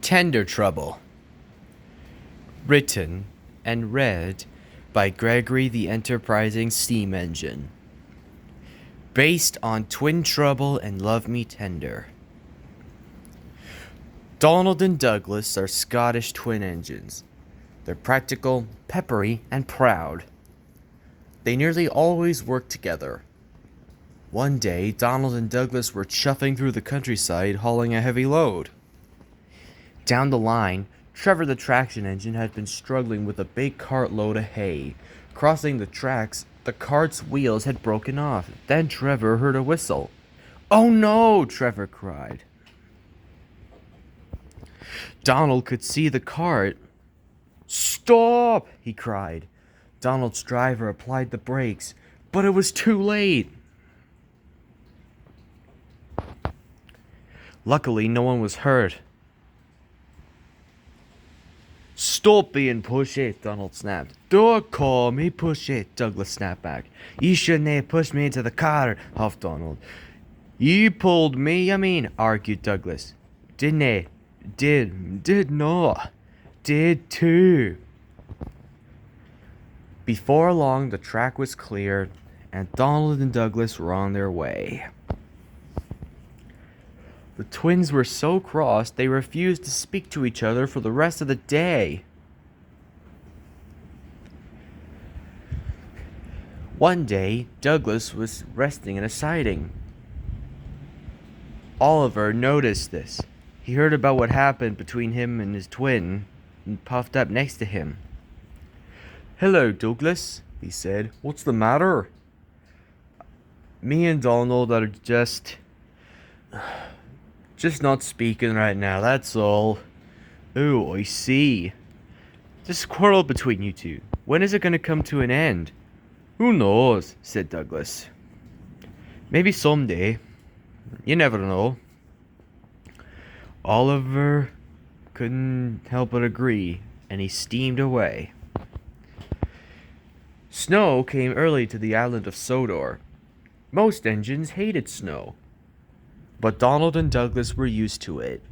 Tender Trouble. Written and read by Gregory the Enterprising Steam Engine. Based on Twin Trouble and Love Me Tender. Donald and Douglas are Scottish twin engines. They're practical, peppery, and proud. They nearly always work together. One day, Donald and Douglas were chuffing through the countryside hauling a heavy load. Down the line, Trevor the traction engine had been struggling with a big cartload of hay. Crossing the tracks, the cart's wheels had broken off. Then Trevor heard a whistle. "Oh no!" Trevor cried. Donald could see the cart. "Stop!" he cried. Donald's driver applied the brakes, but it was too late. Luckily, no one was hurt. "Stop being pushy," Donald snapped. "Don't call me pushy," Douglas snapped back. "You shouldn't have pushed me into the car," huffed Donald. "You pulled me, I mean," argued Douglas. "Didn't I?" Did not. Did too." Before long, the track was cleared, and Donald and Douglas were on their way. The twins were so cross they refused to speak to each other for the rest of the day. One day, Douglas was resting in a siding. Oliver noticed this. He heard about what happened between him and his twin and puffed up next to him. "Hello, Douglas," he said. "What's the matter?" "Me and Donald are just not speaking right now, that's all." "Oh, I see. Just quarrel between you two. When is it going to come to an end?" "Who knows," said Douglas. "Maybe someday. You never know." Oliver couldn't help but agree, and he steamed away. Snow came early to the island of Sodor. Most engines hated snow, but Donald and Douglas were used to it.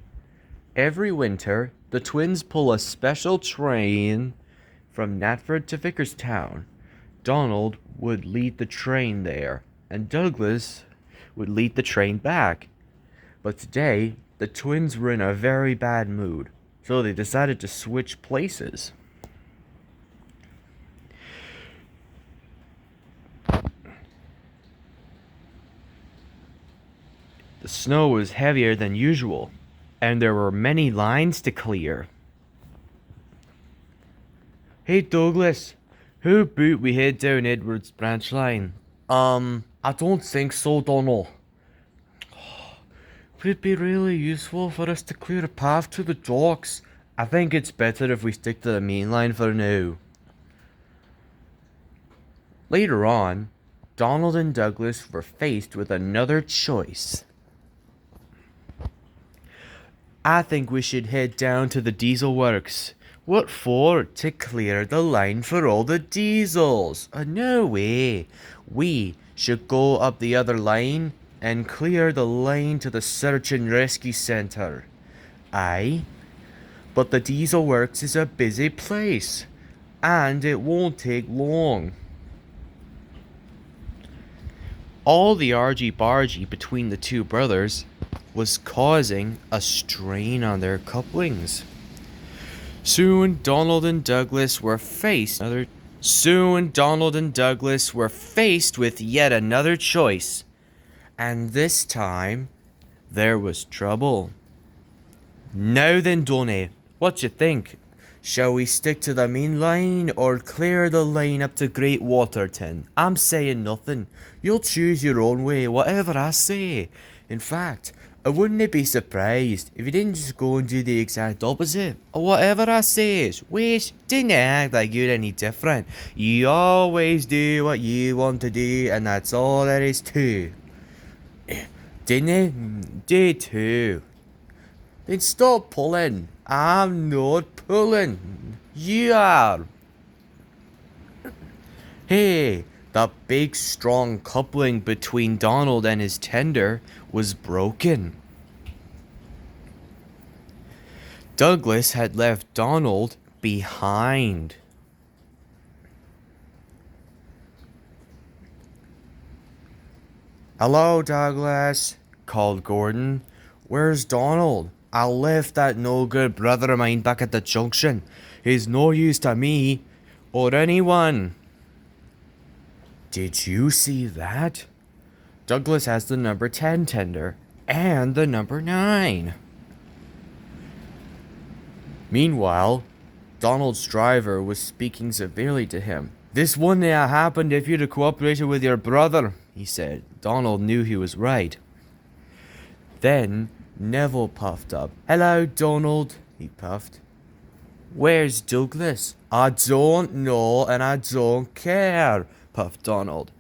Every winter, the twins pull a special train from Natford to Vickerstown. Donald would lead the train there, and Douglas would lead the train back. But today, the twins were in a very bad mood, so they decided to switch places. The snow was heavier than usual, and there were many lines to clear. "Hey Douglas, how about we head down Edwards Branch Line?" I don't think so, Donald." "Would it be really useful for us to clear a path to the docks?" "I think it's better if we stick to the main line for now." Later on, Donald and Douglas were faced with another choice. "I think we should head down to the diesel works." "What for?" "To clear the line for all the diesels." No way. We should go up the other line and clear the line to the search and rescue center." "Aye, but the diesel works is a busy place, and it won't take long." All the argy-bargy between the two brothers was causing a strain on their couplings. Soon Donald and Douglas were faced with yet another choice. And this time, there was trouble. "Now then, Donny, what you think? Shall we stick to the main line or clear the line up to Great Waterton?" "I'm saying nothing. You'll choose your own way, whatever I say. In fact, I wouldn't be surprised if you didn't just go and do the exact opposite of whatever I says. Wait, don't act like you're any different. You always do what you want to do, and that's all there is to. Didn't do too. Then stop pulling. I'm not pulling. You are." Hey, the big strong coupling between Donald and his tender was broken. Douglas had left Donald behind. "Hello, Douglas," called Gordon. "Where's Donald? I left that no good brother of mine back at the junction. He's no use to me or anyone." "Did you see that? Douglas has the number 10 tender and the number 9. Meanwhile, Donald's driver was speaking severely to him. "This wouldn't have happened if you'd have cooperated with your brother," he said. Donald knew he was right. Then Neville puffed up. "Hello, Donald," he puffed. "Where's Douglas?" "I don't know and I don't care," puffed Donald.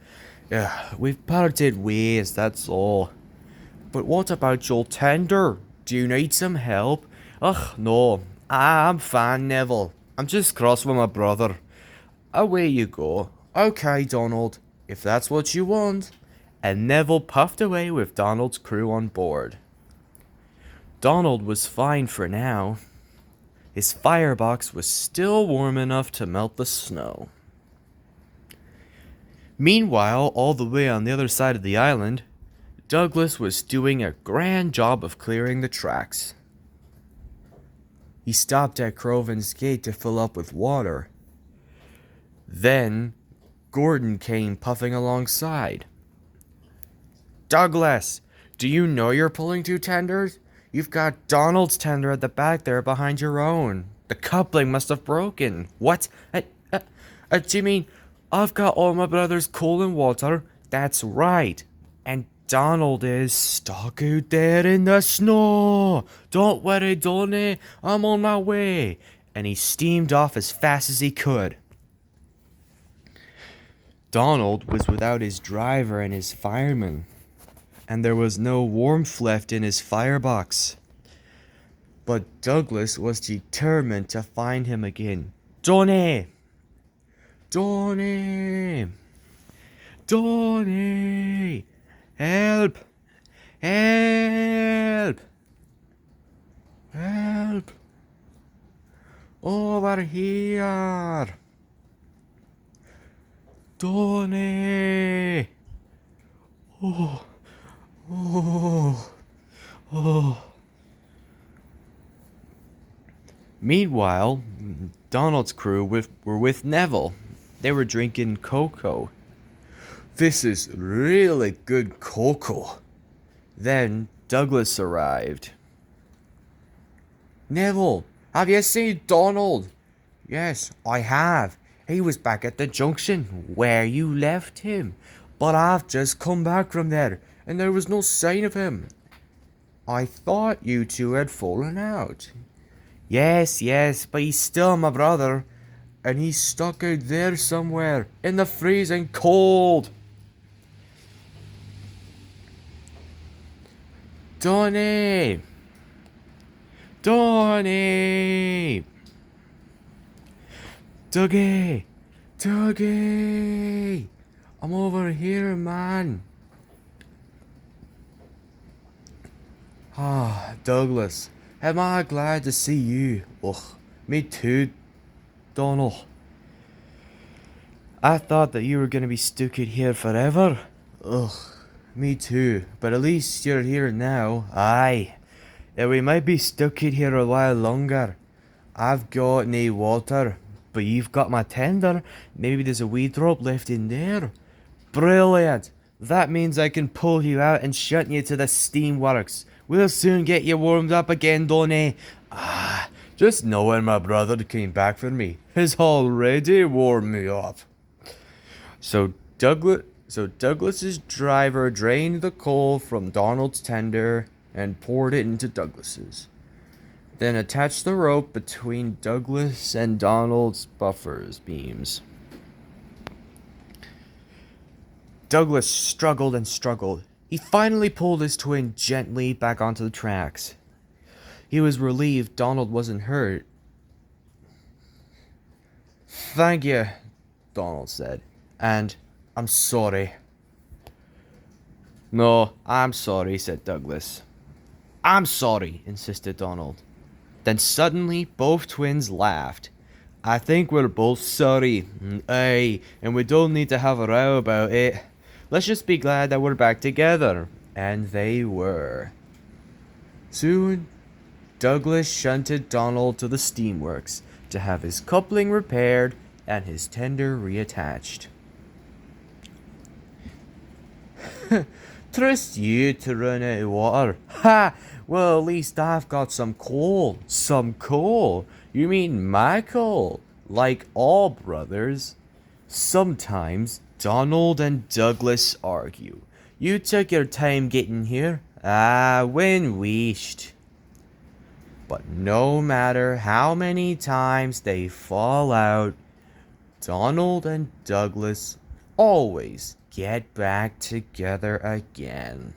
"We've parted ways, that's all." "But what about your tender? Do you need some help?" "Ugh, no. I'm fine, Neville. I'm just cross with my brother." "Away you go." "Okay, Donald, if that's what you want." And Neville puffed away with Donald's crew on board. Donald was fine for now. His firebox was still warm enough to melt the snow. Meanwhile, all the way on the other side of the island, Douglas was doing a grand job of clearing the tracks. He stopped at Crovan's gate to fill up with water. Then Gordon came puffing alongside. "Douglas, do you know you're pulling two tenders? You've got Donald's tender at the back there behind your own. The coupling must have broken." "What? Do you mean I've got all my brother's coal and water?" "That's right. And Donald is stuck out there in the snow. Don't worry, Donny, I'm on my way." And he steamed off as fast as he could. Donald was without his driver and his fireman, and there was no warmth left in his firebox. But Douglas was determined to find him again. "Donny! Donny! Donny! Help! Help! Help! Over here! Donny! Oh! Oh! Oh!" Meanwhile, Donald's crew were with Neville. They were drinking cocoa. "This is really good cocoa." Then Douglas arrived. "Neville, have you seen Donald?" "Yes, I have. He was back at the junction where you left him. But I've just come back from there, and there was no sign of him." "I thought you two had fallen out." Yes, but he's still my brother. And he's stuck out there somewhere, in the freezing cold." "Donny! Donny! Dougie! Dougie! I'm over here, man." "Ah, Douglas, am I glad to see you." "Ugh, me too, Donald. I thought that you were going to be stuck in here forever." "Ugh, me too, but at least you're here now." "Aye, and we might be stuck in here a while longer. I've got nae water, but you've got my tender. Maybe there's a wee drop left in there." "Brilliant! That means I can pull you out and shut you to the steamworks. We'll soon get you warmed up again, Donny. Just knowing my brother came back for me has already warmed me up." So Douglas's driver drained the coal from Donald's tender and poured it into Douglas's. Then attached the rope between Douglas and Donald's buffers beams. Douglas struggled and struggled. He finally pulled his twin gently back onto the tracks. He was relieved Donald wasn't hurt. "Thank you," Donald said. "And I'm sorry." "No, I'm sorry," said Douglas. "I'm sorry," insisted Donald. Then suddenly both twins laughed. I think we're both sorry. Aye, and we don't need to have a row about it. Let's just be glad that we're back together. And they were. Soon, Douglas shunted Donald to the steamworks to have his coupling repaired and his tender reattached. Trust you to run out of water. Ha! Well, at least I've got some coal. Some coal? You mean my coal? Like all brothers. Sometimes Donald and Douglas argue. You took your time getting here. Ah, when wished. But no matter how many times they fall out, Donald and Douglas always get back together again.